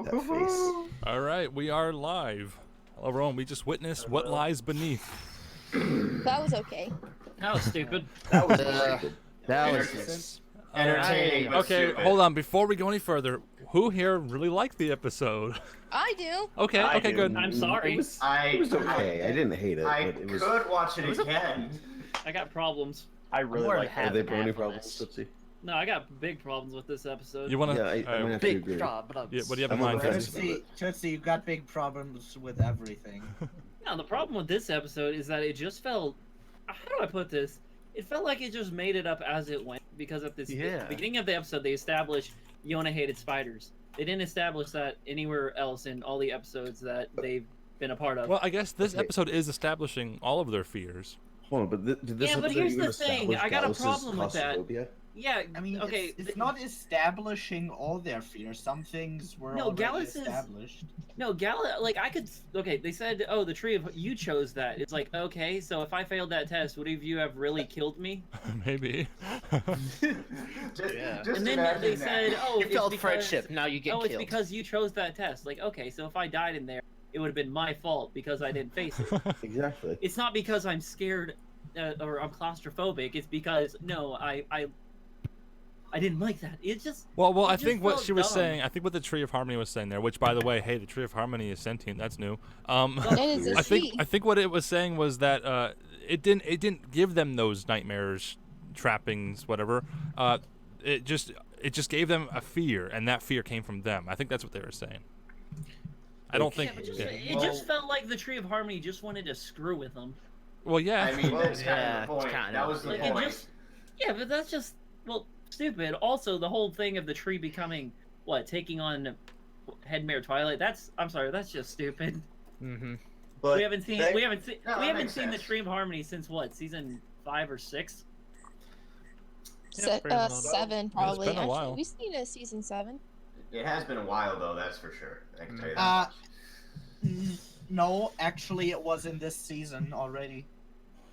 That face. All right, we are live. Hello, everyone. We just witnessed what lies beneath. That was okay. That was stupid. That was That stupid. was Entertaining, but Okay, stupid. hold on. Before we go any further, who here really liked the episode? I do. Okay, I okay, do. good. I'm sorry. It was okay. I didn't hate it, I but it was. could watch it again. I got problems. I really more like than Are they half and any half on problems, this. Tootsie? No, I got big problems with this episode. You want to? Yeah, I'm gonna have to Big agree. problems. Yeah, what do you have in I'm mind, on the Chris? fence. Tootsie, you've got big problems with everything. No, the problem with this episode is that it just felt. How do I put this? It felt like it just made it up as it went because of this. Yeah. At the beginning of the episode, they established Yona hated spiders. They didn't establish that anywhere else in all the episodes that they've been a part of. Well, I guess this Okay. episode is establishing all of their fears. Hold on, but did this Yeah, but episode here's even the thing, establish I got a Gallus' problem with that. claustrophobia? yeah, I mean, okay. it's not establishing all their fears. Some things were No, already Gallus is- established. No, like I could. Okay, they said, "Oh, the tree of you chose that." It's like, okay, so if I failed that test, would any of you have really killed me? Maybe. Yeah. Just And then imagine they that. said, "Oh, You it's felt because, friendship. Now you get oh, killed. it's because you chose that test." Like, okay, so if I died in there, it would have been my fault because I didn't face it. Exactly. It's not because I'm scared or I'm claustrophobic. It's because no, I didn't like that. It just Well, It I just think what felt she was dumb. saying, I think what the Tree of Harmony was saying there, which by the way, hey, the Tree of Harmony is sentient. That's new. It is a she. I think what it was saying was that it didn't give them those nightmares, trappings, whatever. It just gave them a fear, and that fear came from them. I think that's what they were saying. I don't think. yeah, but just, Yeah. it just felt like the Tree of Harmony just wanted to screw with them. Well, yeah. I mean, that's yeah, kind of the it's point. kind That of- was the Like point. it just, yeah, but that's just stupid. Also, the whole thing of the tree becoming taking on Headmare Twilight. I'm sorry, that's just stupid. Mm-hmm. But we haven't seen that- we haven't seen No, we that haven't makes seen the sense. Tree of Harmony since season 5 or 6. pretty much. 7 probably. been a while. Actually, we've seen it season 7. It has been a while, though, that's for sure. I can tell you that. Uh, no, actually, it was in this season already.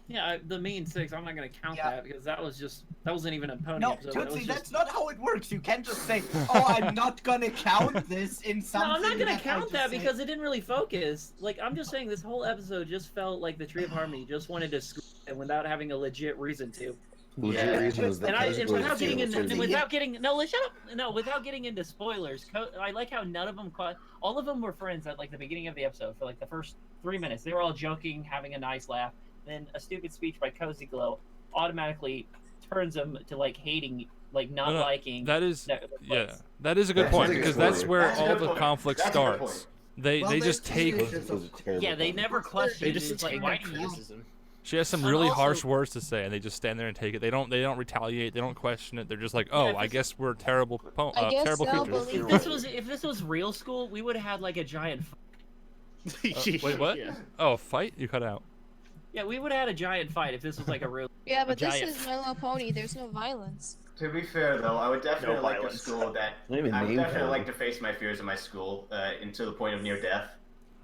Yeah, the main 6. I'm not gonna count Yeah. that because that wasn't even a pony No, episode. That was Tootsie, just... that's not how it works. You can't just say, "Oh, I'm not gonna count this in No, something." I'm not gonna that I count just that say." because it didn't really focus. Like, I'm just saying this whole episode just felt like the Tree of Harmony just wanted to screw and without having a legit reason to. Legit Yeah. reason is that And Kaiser without was getting a into Tootsie. without getting into spoilers, I like how none of them all of them were friends at like the beginning of the episode for like the first 3 minutes. They were all joking, having a nice laugh. Then a stupid speech by Cozy Glow automatically turns them to like hating, like not No, liking. that is the yeah. place. That is a good That's a point good because point. that's where That's a all good the point. conflict That's a good starts. point. They Well, they just that's- take. This was a terrible Yeah, they point. never question. They just It's like take why that do you? criticism. She has some And really also- harsh words to say, and they just stand there and take it. They don't retaliate. They don't question it. They're just like, oh, if I it's- guess we're terrible, I guess terrible so, creatures. believe If this was real school, we would have had like a giant. Wait, what? Yeah. Oh, fight? You cut out. Yeah, we would have had a giant fight if this was like a real. Yeah, but this giant- is My Little Pony. There's no violence. To be fair, though, I would definitely No like a violence. school that... Not even I would name definitely calling. like to face my fears in my school until the point of near death.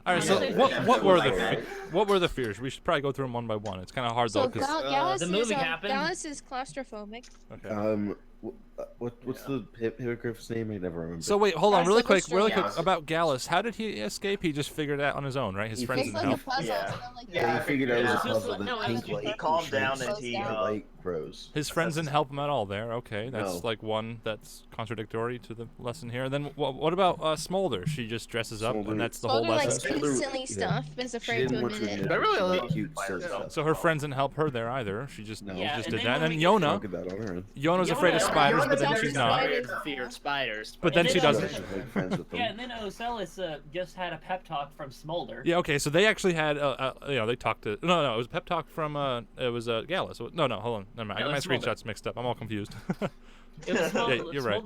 All right. Yeah, So they- what were the like that. what were the fears? We should probably go through them one by one. It's kind of hard though, So 'cause- Gallus, the movie is, happened. Gallus is claustrophobic. okay. What's the hippogriff's name? I never remember. So wait, hold on, Guys, really look quick, at really Straight quick House. about Gallus. How did he escape? He just figured it out on his own, right? His He friends It's didn't like a help. puzzle. Yeah. and then, like, Yeah, he figured out yeah. it was a It's just puzzle. like- The no, pink it's light He calmed shrinks down and Slows he down. light grows. His friends didn't help him at all there. Okay, that's No. like one that's contradictory to the lesson here. Then what about Smolder? She just dresses up, Smolder- and that's the whole Smolder likes lesson. to do Smolder- silly yeah. stuff, but is She afraid didn't to want admit to it. admit I really she like made cute silly Spider-Man. stuff. So her friends didn't help her there either. She just No. Yeah, just and did then that. when And we Yona, Look at that on her. Yona's afraid of Yona- spiders, Yona's but then afraid she's of not. spiders. Fear of spiders. But then And she then, doesn't. Make friends with them. Yeah, and then Ocellus just had a pep talk from Smolder. Yeah. Okay. So they actually had, they talked to. No, it was a pep talk from. It was Gallus. No, hold on. Never mind. I No, got my it's Smolder. screenshots mixed up. I'm all confused. It was Smolder, Yeah, you're right.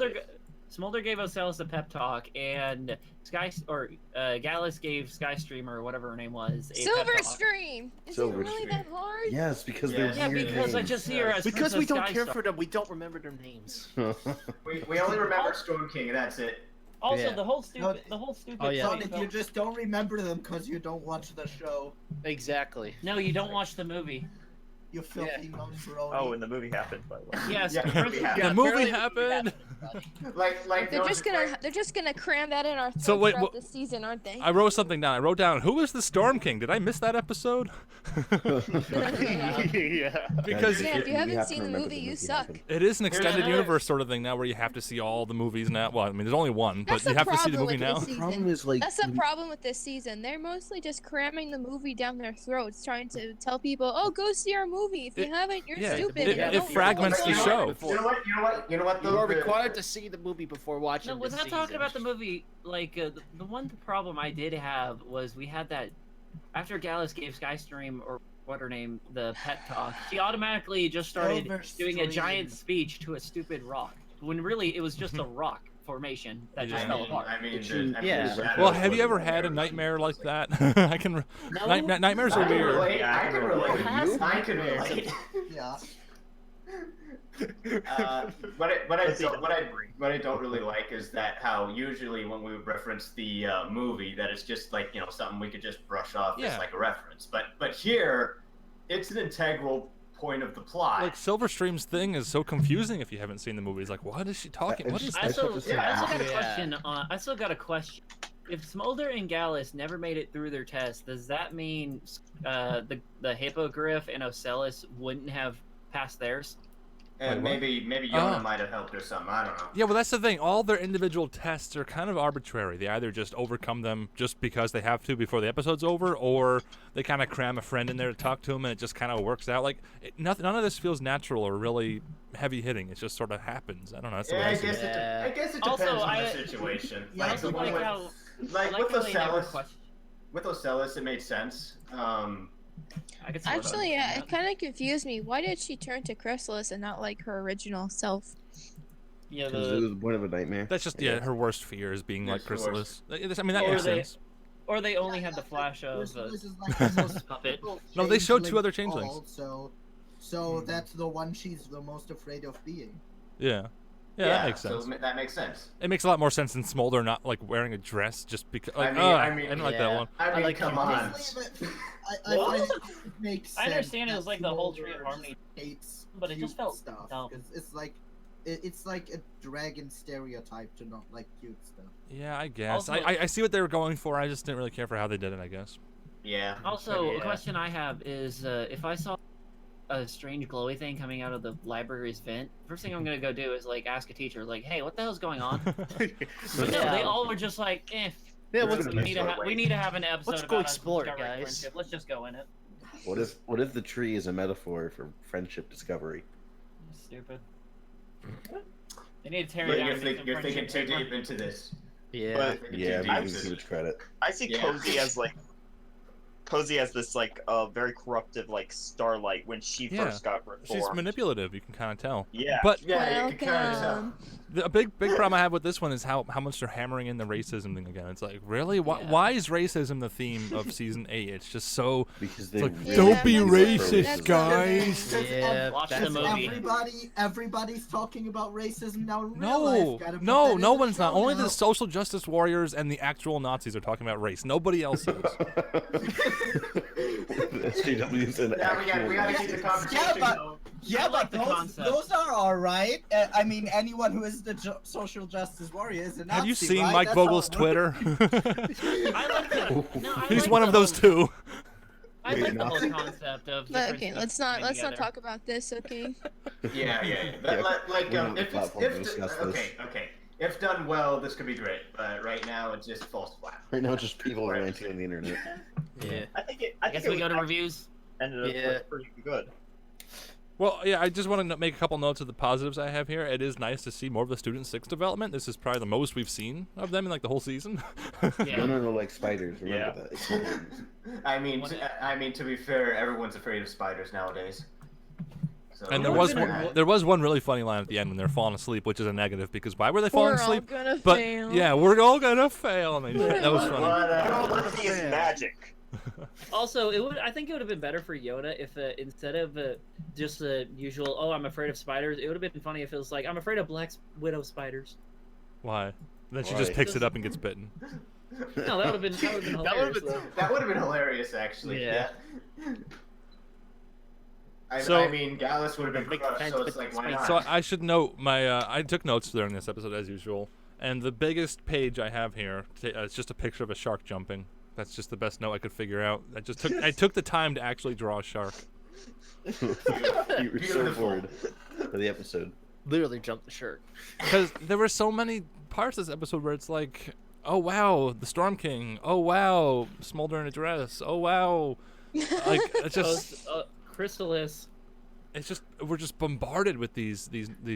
Smolder gave Ocellus a pep talk, and Gallus gave Skystreamer or whatever her name was a Silver pep talk. Stream. Is Silver it really Stream. that hard? Yes, because Yeah. they're Yeah, weird because I names. just see her as Because we Princess don't care Skystar. for them, we don't remember their names. We only remember Storm King, and that's it. Also, Yeah. the whole stupid. Oh, yeah. thing Sonic, felt- you just don't remember them because you don't watch the show. Exactly. No, you don't watch the movie. You filthy mongrel. Oh, and the movie happened, by the way. Yes, Yeah, Prince- yeah. The movie happened. Like They're no, just gonna cram that in our throats So wait, throughout wha- this season, aren't they? I wrote something down. I wrote down, who is the Storm King? Did I miss that episode? Yeah. Because Yeah, if you You haven't have to seen the remember movie, you suck. happened. it is an Here's extended another- universe sort of thing now where you have to see all the movies now. Well, I mean, there's only one, That's but you the have to see the problem movie with now. this The problem season. is like That's the problem with this season. They're mostly just cramming the movie down their throats, trying to tell people, "Oh, go see our movie. If you haven't, you're yeah, stupid." it- and it don't fragments know the what's show. going on." You know what? You know what? You know what? You though? are required to see the movie before watching. No, this without season. talking about the movie, like the one problem I did have was we had that after Gallus gave Skystream or what her name the pet talk, she automatically just started doing a giant Silverstream. speech to a stupid rock when really it was just a rock formation that just Yeah. fell apart. I mean, Yeah. Well, have you ever had a nightmare like that? I can. No. Nightmares I are can weird. relate. Yeah, I can relate. You? I can relate. Yeah. What I don't really like is that how usually when we would reference the movie, that it's just like something we could just brush off Yeah. as like a reference. But here, it's an integral point of the plot. Like Silverstream's thing is so confusing if you haven't seen the movies. Like, what is she talking? I What is just- I that? still, Yeah. I still got a Yeah. question. I still got a question. If Smolder and Gallus never made it through their test, does that mean the Hippogriff and Ocellus wouldn't have passed theirs? And Wait, what? maybe Yona Oh. might have helped or something. I don't know. Yeah, well, that's the thing. All their individual tests are kind of arbitrary. They either just overcome them just because they have to before the episode's over, or they kind of cram a friend in there to talk to them, and it just kind of works out. Like, none of this feels natural or really heavy hitting. It just sort of happens. I don't know. That's the way Yeah, I I see it. guess Yeah. I guess it Also, depends on I- the situation. Yeah, I Like also the one like with, how like with how they never Ocellus, question- it made sense. I could see what Actually, I'm it kind of confused me. Why did she turn to Chrysalis and not like her original self? Yeah, Because it was the point of a nightmare. That's just, I yeah, guess. her worst fear is being like Yes, the Chrysalis. I mean, that Or makes they- sense. or they only had the flash of Chrysalis is like the most puppet. powerful No, they showed two changeling other of changelings. all, So that's the one she's the most afraid of being. Yeah. Yeah, that makes sense. So that makes sense. It makes a lot more sense than Smolder not like wearing a dress just because. Like, I mean, didn't like that yeah. one. I mean, like come Cupid. on. I What? find it makes I sense understand it that was like the whole Tree of Smolder Harmony, hates but it just cute felt stuff dumb. 'cause it's like it's like a dragon stereotype to not like cute stuff. Yeah, I guess. Also- I see what they were going for. I just didn't really care for how they did it, I guess. Yeah. Also, Yeah. a question I have is if I saw a strange glowy thing coming out of the library's vent, first thing I'm gonna go do is like ask a teacher, like, "Hey, what the hell's going on?" But no, they all were just like, "Eh, Yeah, What's what's, the- we need to have an episode Let's about go us explore it, discovering guys." friendship. Let's just go in it." What if the tree is a metaphor for friendship discovery? Stupid. They need to tear But it down. you're thinking too deep into this. yeah. But Thinking Yeah, too I'm deep giving into too much credit. I see Yeah. Cozy as this like very corruptive like Starlight when she Yeah. first got She's reformed. manipulative. You can kind of tell. Yeah. But Yeah, you can kind of tell. Welcome. a big problem I have with this one is how much they're hammering in the racism thing again. It's like, really? Yeah. Why is racism the theme of season 8? It's just so. Because It's they like, really don't be go for racist, racism. guys. Yeah, Watch the that's movie. Everybody's talking about racism now in real No, life. Gotta put that no in the one's not. show Only now. the social justice warriors and the actual Nazis are talking about race. Nobody else is. SJWs and Yeah, we gotta keep the conversation but- going. Yeah, I like but the those, concept. those are all right. I mean, anyone who is the social justice warrior is a Nazi, Have you seen right? Mike That's how Vogel's it works. Twitter? I like the. No, I He's like one the of those whole- two. I like the Enough. whole concept of. But, different okay, stuff let's not coming together. talk about this. Okay. Yeah. But, Yeah, like, we're not the if it's platform to if discuss okay. If done well, this could be great. But right now, it just falls flat. Right now, just people ranting on the internet. Yeah. I think it. I guess we go to reviews. ended up Yeah. pretty good. Well, yeah, I just want to make a couple notes of the positives I have here. It is nice to see more of the Student 6 development. This is probably the most we've seen of them in like the whole season. Yeah. No, like spiders. Remember Yeah. that. It's important. I mean, to be fair, everyone's afraid of spiders nowadays. So And there We're was gonna- one, there was one really funny line at the end when they're falling asleep, which is a negative because why were they falling We're all asleep? gonna But fail. yeah, we're all gonna fail. And that was funny. Telepathy is magic. Also, I think it would have been better for Yoda if instead of just the usual, "Oh, I'm afraid of spiders," it would have been funny if it was like, "I'm afraid of black widow spiders." Why? Then she just Right. picks it up and gets bitten. No, that would have been That hilarious. would've been- though. That would have been hilarious, actually. Yeah. So- I mean, Gallus would have been Make crushed, sense, so it's but like, why it's not? So I should note I took notes during this episode as usual, and the biggest page I have here it's just a picture of a shark jumping. That's just the best note I could figure out. I took the time to actually draw a shark. You were so Beautiful. bored for the episode. Literally jumped the shark. Because there were so many parts of this episode where it's like, oh wow, the Storm King. Oh wow, Smolder in a dress. Oh wow, like it's just Chrysalis. it's just we're just bombarded with these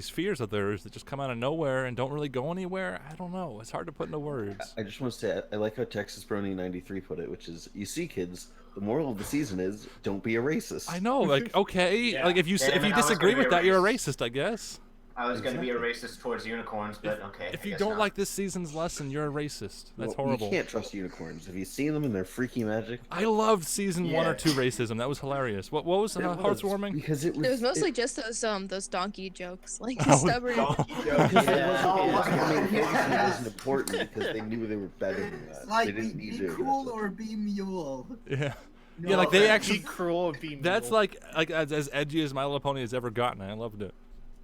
fears of theirs that just come out of nowhere and don't really go anywhere. I don't know. It's hard to put into words. I just want to say I like how Texas Brony 93 put it, which is, you see, kids, the moral of the season is don't be a racist. I know, like okay, Yeah. like if you Damn it, I was disagree gonna be with a that, you're a racist. racist, I guess. I was going to be a racist towards unicorns, but okay. If I you guess don't not. like this season's lesson, you're a racist. That's Well, horrible. You can't trust unicorns. Have you seen them in their freaky magic? I loved season 1 or Yeah. 2 racism. That was hilarious. What was It was, heartwarming? because it was. It was mostly just those donkey jokes, like Oh, stubborn. Because Yeah. it wasn't, Oh, I mean, yeah. it wasn't important because they knew they were better than that. It's like, they didn't be need to. cool or be mule. Yeah. No, Yeah, like they Be actually. Be cruel and be That's mean. like as edgy as My Little Pony has ever gotten. I loved it.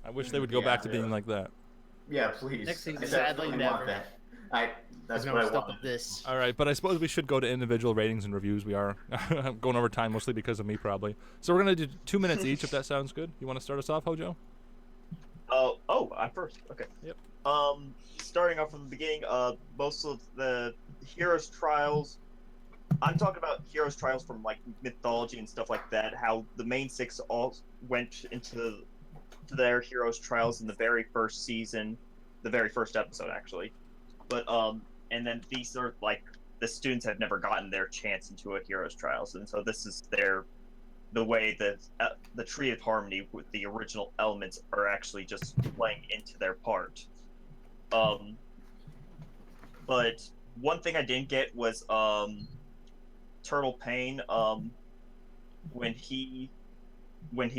I wish they would go Yeah, back to yeah. being like that. Yeah, please. Next season, I sadly, definitely want never. that. That's I've what never I stuck want. with this. All right, but I suppose we should go to individual ratings and reviews. We are going over time mostly because of me, probably. So we're gonna do 2 minutes each, if that sounds good. You want to start us off, Hojo? Oh, I'm first. Okay. Yep. Starting off from the beginning, most of the heroes' trials. I'm talking about heroes' trials from like mythology and stuff like that. How the main 6 all went into their heroes' trials in the very first season, the very first episode actually. But and then these are like the students have never gotten their chance into a heroes' trials, and so this is the way that the Tree of Harmony with the original elements are actually just playing into their part. But one thing I didn't get was Turtle Payne, when he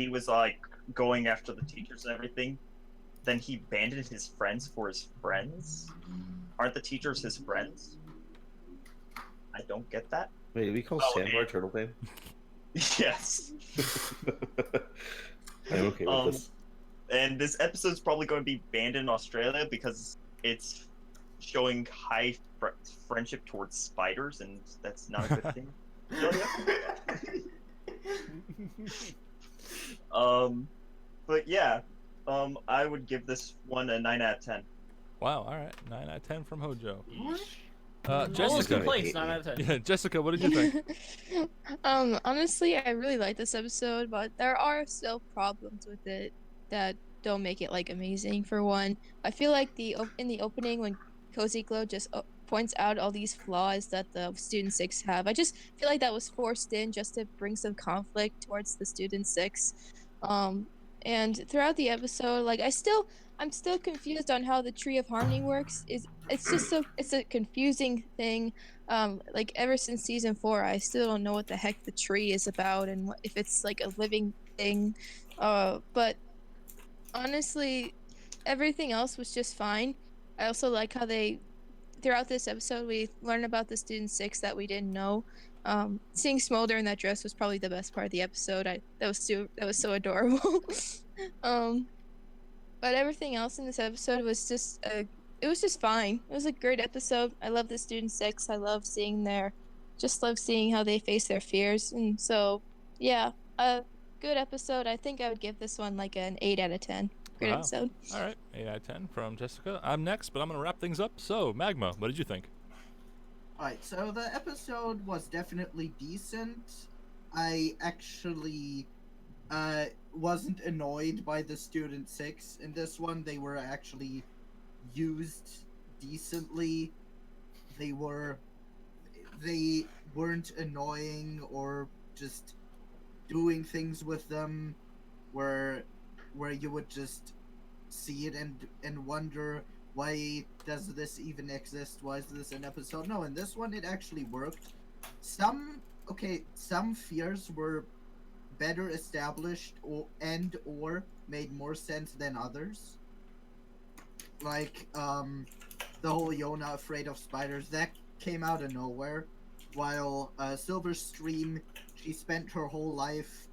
was like going after the teachers and everything, then he abandoned his friends for his friends. Aren't the teachers his friends? I don't get that. Wait, do we call Oh, Sandbar and- Turtle Pain? Yes. I'm okay with this. And this episode's probably going to be banned in Australia because it's showing high friendship towards spiders, and that's not a good thing. But yeah, I would give this one a 9 out of 10. Wow. All right, 9 out of 10 from Hojo. All his Jessica. complaints, 9 out of 10. Yeah, Jessica, what did you think? Honestly, I really like this episode, but there are still problems with it that don't make it like amazing. For one, I feel like in the opening when Cozy Glow just points out all these flaws that the Student 6 have, I just feel like that was forced in just to bring some conflict towards the Student 6. And throughout the episode, like I'm still confused on how the Tree of Harmony works. It's a confusing thing. Like ever since season 4, I still don't know what the heck the tree is about and if it's like a living thing. But honestly, everything else was just fine. I also like how throughout this episode we learn about the Student 6 that we didn't know. Seeing Smolder in that dress was probably the best part of the episode. That was so adorable. But everything else in this episode was just fine. It was a great episode. I love the Student 6. I love seeing how they face their fears. And so, yeah, a good episode. I think I would give this one like an 8 out of 10. Great Wow. episode. All right, 8 out of 10 from Jessica. I'm next, but I'm gonna wrap things up. So, Magma, what did you think? Alright, so the episode was definitely decent. I actually wasn't annoyed by the Student 6 in this one. They were actually used decently. They weren't annoying or just doing things with them where you would just see it and wonder, why does this even exist? Why is this an episode? No, in this one it actually worked. Some fears were better established or made more sense than others. Like the whole Yona afraid of spiders, that came out of nowhere. While Silverstream, she spent her whole life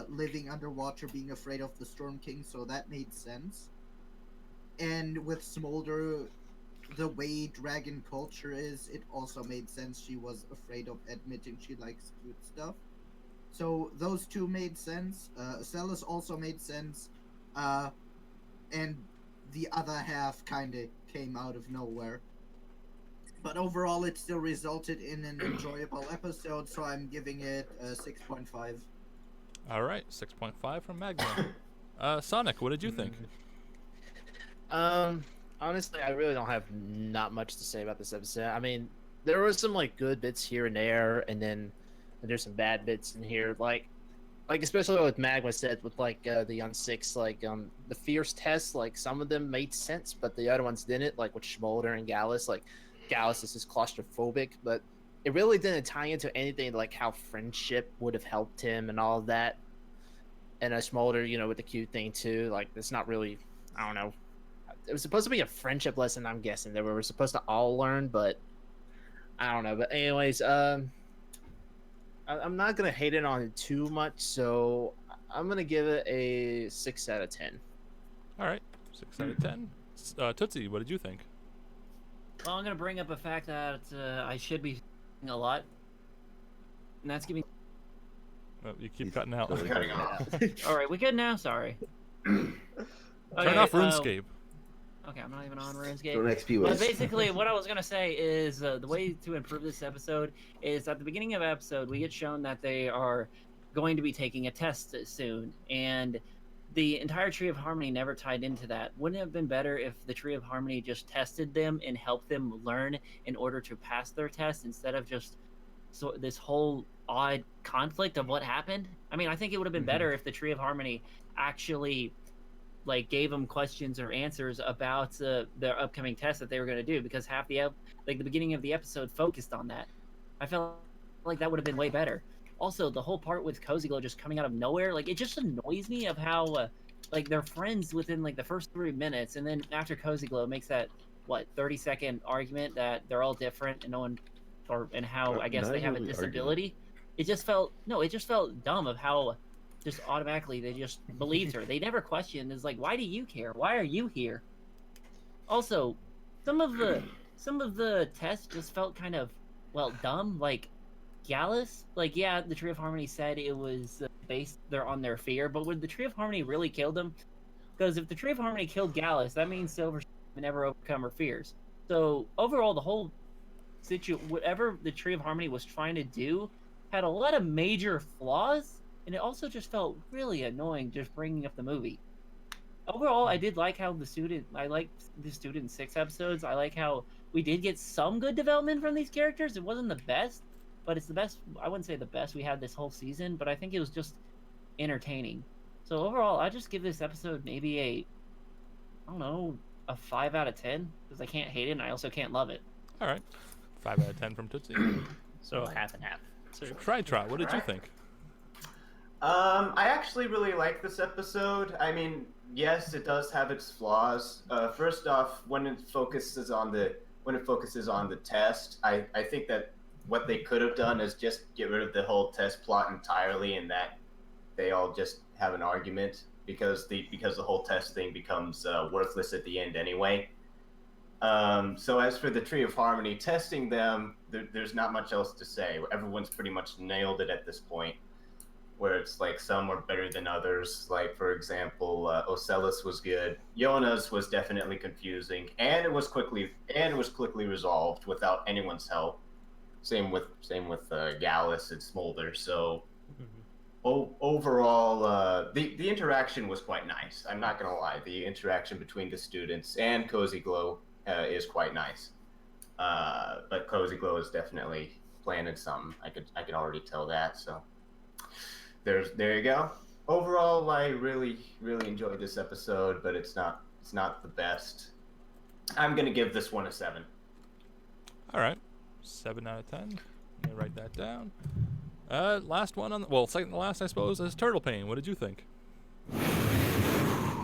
living underwater, being afraid of the Storm King, so that made sense. And with Smolder, the way dragon culture is, it also made sense. She was afraid of admitting she likes cute stuff. So those two made sense. Celis also made sense. And the other half kind of came out of nowhere. But overall, it still resulted in an enjoyable episode, so I'm giving it a 6.5. All right, 6.5 from Magma. Sonic, what did you think? Honestly, I really don't have not much to say about this episode. I mean, there were some like good bits here and there, and then there's some bad bits in here. Like especially with Magma said with like the Young Six, like the Fierce test, like some of them made sense, but the other ones didn't. Like with Smolder and Gallus, like Gallus is just claustrophobic, but it really didn't tie into anything like how friendship would have helped him and all of that. And Smolder, you know, with the cute thing too, like it's not really, I don't know. It was supposed to be a friendship lesson, I'm guessing, that we were supposed to all learn, but I don't know. But anyways, I'm not gonna hate it on it too much, so I'm gonna give it a 6 out of 10. All right, 6 out of 10. Tootsie, what did you think? Well, I'm gonna bring up a fact that I should be saying a lot, and that's giving. Oh, you keep cutting out. Totally Cutting off. All right, we good now? Sorry. Turn off RuneScape. Okay, I'm not even on RuneScape. Don't XP But waste. basically, what I was gonna say is the way to improve this episode is at the beginning of the episode we get shown that they are going to be taking a test soon, and the entire Tree of Harmony never tied into that. Wouldn't it have been better if the Tree of Harmony just tested them and helped them learn in order to pass their test instead of just this whole odd conflict of what happened? I mean, I think it would have been better if the Tree of Harmony actually like gave them questions or answers about their upcoming test that they were going to do, because half the beginning of the episode focused on that. I felt like that would have been way better. Also, the whole part with Cozy Glow just coming out of nowhere, like it just annoys me of how like they're friends within like the first 3 minutes, and then after Cozy Glow makes that 30-second argument that they're all different and no one, and how I guess Not they have a really disability. It just felt dumb of how just automatically they just believed her. They never questioned. It's like, why do you care? Why are you here? Also, some of the tests just felt kind of dumb. Like Gallus, like yeah, the Tree of Harmony said it was based there on their fear, but would the Tree of Harmony really kill them? Because if the Tree of Harmony killed Gallus, that means Silver would never overcome her fears. So overall, the whole whatever the Tree of Harmony was trying to do had a lot of major flaws. And it also just felt really annoying just bringing up the movie. Overall, I did like how I liked the Student 6 episodes. I like how we did get some good development from these characters. It wasn't the best, but it's the best. I wouldn't say the best we had this whole season, but I think it was just entertaining. So overall, I just give this episode maybe a 5 out of 10, because I can't hate it and I also can't love it. All right, 5 out of 10 from Tootsie. So half and half. Try Trot, what did you think? I actually really like this episode. I mean, yes, it does have its flaws. First off, when it focuses on the test, I think that what they could have done is just get rid of the whole test plot entirely, and that they all just have an argument because the whole test thing becomes worthless at the end anyway. So as for the Tree of Harmony testing them, there's not much else to say. Everyone's pretty much nailed it at this point, where it's like some were better than others. Like, for example, Ocellus was good. Yona's was definitely confusing, and it was quickly resolved without anyone's help. Same with Gallus and Smolder. So overall, the interaction was quite nice. I'm not gonna lie, the interaction between the students and Cozy Glow is quite nice. But Cozy Glow is definitely planted something. I could already tell that. So there you go. Overall, I really enjoyed this episode, but it's not the best. I'm gonna give this one a 7. All right, 7 out of 10. Let me write that down. Last one second to last, I suppose, is Turtle Pain. What did you think?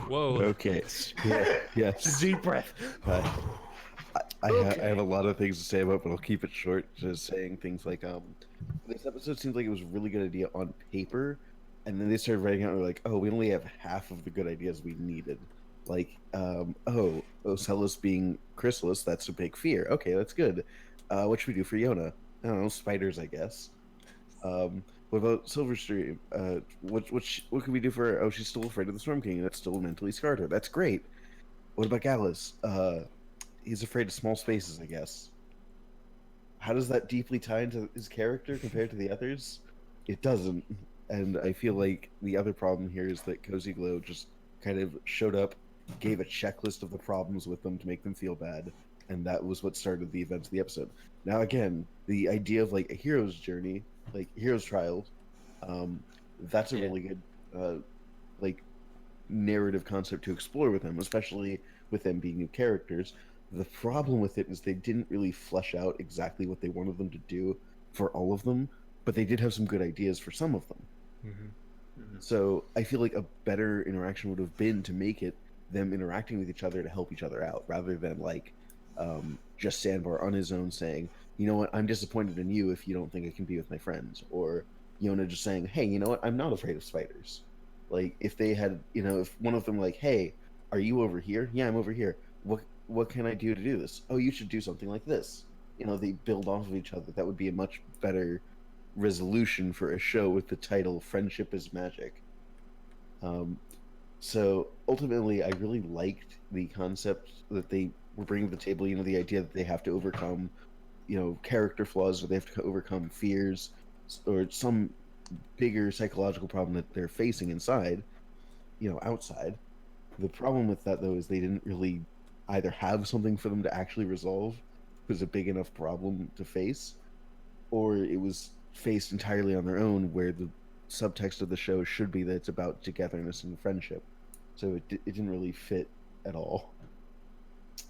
Whoa. Okay. Yeah, yes. Deep breath. I have a lot of things to say about it, but I'll keep it short. Just saying things like, this episode seems like it was a really good idea on paper, and then they started writing out. And we're like, oh, we only have half of the good ideas we needed. Like, Ocellus being Chrysalis, that's a big fear. Okay, that's good. What should we do for Yona? I don't know, spiders, I guess. What about Silverstream? What can we do for her? Oh, she's still afraid of the Storm King, and that's still mentally scarred her. That's great. What about Gallus? He's afraid of small spaces, I guess. How does that deeply tie into his character compared to the others? It doesn't. And I feel like the other problem here is that Cozy Glow just kind of showed up, gave a checklist of the problems with them to make them feel bad, and that was what started the events of the episode. Now, again, the idea of like a hero's journey, like hero's trial, that's a really good like narrative concept to explore with them, especially with them being new characters. The problem with it is they didn't really flesh out exactly what they wanted them to do for all of them, but they did have some good ideas for some of them. So I feel like a better interaction would have been to make it them interacting with each other to help each other out, rather than like just Sandbar on his own saying, you know what, I'm disappointed in you if you don't think I can be with my friends, or Yona just saying, hey, you know what, I'm not afraid of spiders. Like, if they had, you know, if one of them like, hey, are you over here? Yeah, I'm over here. What can I do to do this? Oh, you should do something like this. You know, they build off of each other. That would be a much better resolution for a show with the title Friendship is Magic. So ultimately, I really liked the concept that they were bringing to the table. You know, the idea that they have to overcome, you know, character flaws, or they have to overcome fears, or some bigger psychological problem that they're facing inside, you know, outside. The problem with that, though, is they didn't really either have something for them to actually resolve, it was a big enough problem to face, or it was faced entirely on their own, where the subtext of the show should be that it's about togetherness and friendship. So it didn't really fit at all.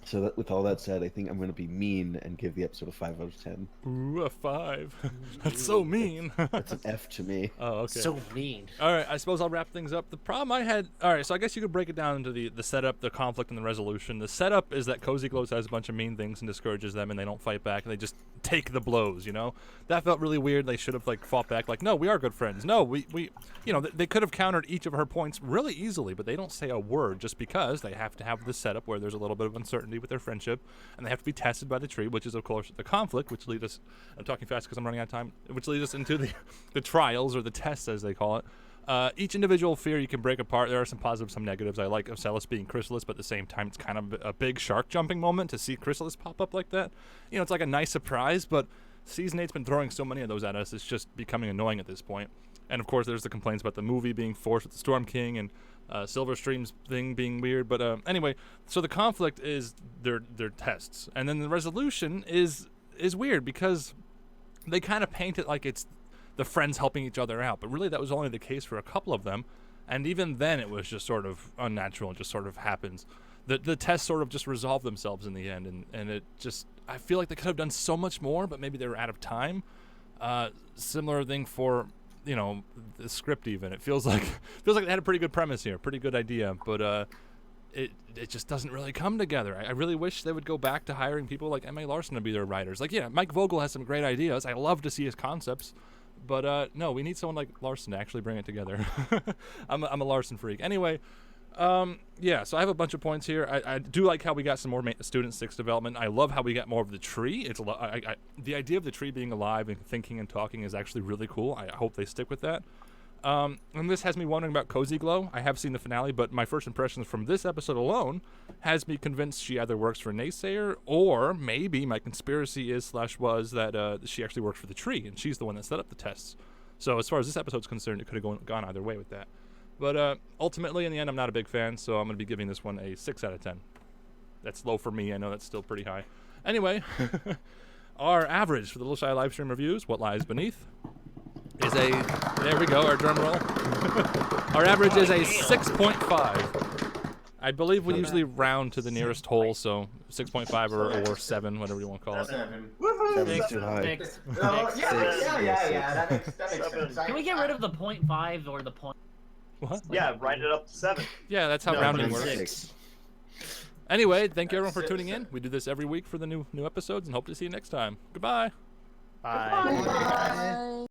So that, with all that said, I think I'm going to be mean and give the episode a 5 out of 10. Ooh, a 5. That's so mean. That's an F to me. Oh, okay. So mean. All right, I suppose I'll wrap things up. The problem I had... All right, so I guess you could break it down into the setup, the conflict, and the resolution. The setup is that Cozy Glow says a bunch of mean things and discourages them, and they don't fight back, and they just take the blows, you know? That felt really weird. They should have, like, fought back, like, no, we are good friends. No, we you know, they could have countered each of her points really easily, but they don't say a word just because they have to have this setup where there's a little bit of uncertainty with their friendship, and they have to be tested by the tree, which is, of course, the conflict, which leads us... I'm talking fast because I'm running out of time. Which leads us into the trials, or the tests, as they call it. Each individual fear you can break apart. There are some positives, some negatives. I like Ocellus being Chrysalis, but at the same time, it's kind of a big shark jumping moment to see Chrysalis pop up like that. You know, it's like a nice surprise, but Season 8's been throwing so many of those at us, it's just becoming annoying at this point. And, of course, there's the complaints about the movie being forced with the Storm King and Silverstream's thing being weird. But anyway, so the conflict is their tests. And then the resolution is weird because they kind of paint it like it's the friends helping each other out. But really, that was only the case for a couple of them. And even then, it was just sort of unnatural and just sort of happens. The tests sort of just resolve themselves in the end. And it just... I feel like they could have done so much more, but maybe they were out of time. Similar thing for... you know, the script even. It feels like they had a pretty good premise here, pretty good idea, but it just doesn't really come together. I really wish they would go back to hiring people like M.A. Larson to be their writers. Like, yeah, Mike Vogel has some great ideas. I love to see his concepts, but no, we need someone like Larson to actually bring it together. I'm a Larson freak. Anyway, yeah, so I have a bunch of points here. I do like how we got some more Student 6 development. I love how we got more of the tree. It's the idea of the tree being alive and thinking and talking is actually really cool. I hope they stick with that. And this has me wondering about Cozy Glow. I have seen the finale, but my first impressions from this episode alone has me convinced she either works for Naysayer, or maybe my conspiracy was that she actually works for the tree, and she's the one that set up the tests. So as far as this episode's concerned, it could have gone either way with that. But ultimately, in the end, I'm not a big fan, so I'm going to be giving this one a 6 out of 10. That's low for me. I know that's still pretty high. Anyway, our average for the Little Shy Livestream reviews, What Lies Beneath, is a... There we go, our drum roll. Our average is a 6.5. I believe we usually round to the nearest whole, so 6.5 or 7, whatever you want to call it. 7. Seven's too high. Six. Oh, Six. yeah. That makes sense. Can we get rid of the 0.5 or the point? What? Yeah, write it up to 7. Yeah, that's how No, rounding it's works. 6. Anyway, thank you everyone for That's tuning in. We do this every week for the new episodes, and hope to see you next time. Goodbye. Bye. Bye.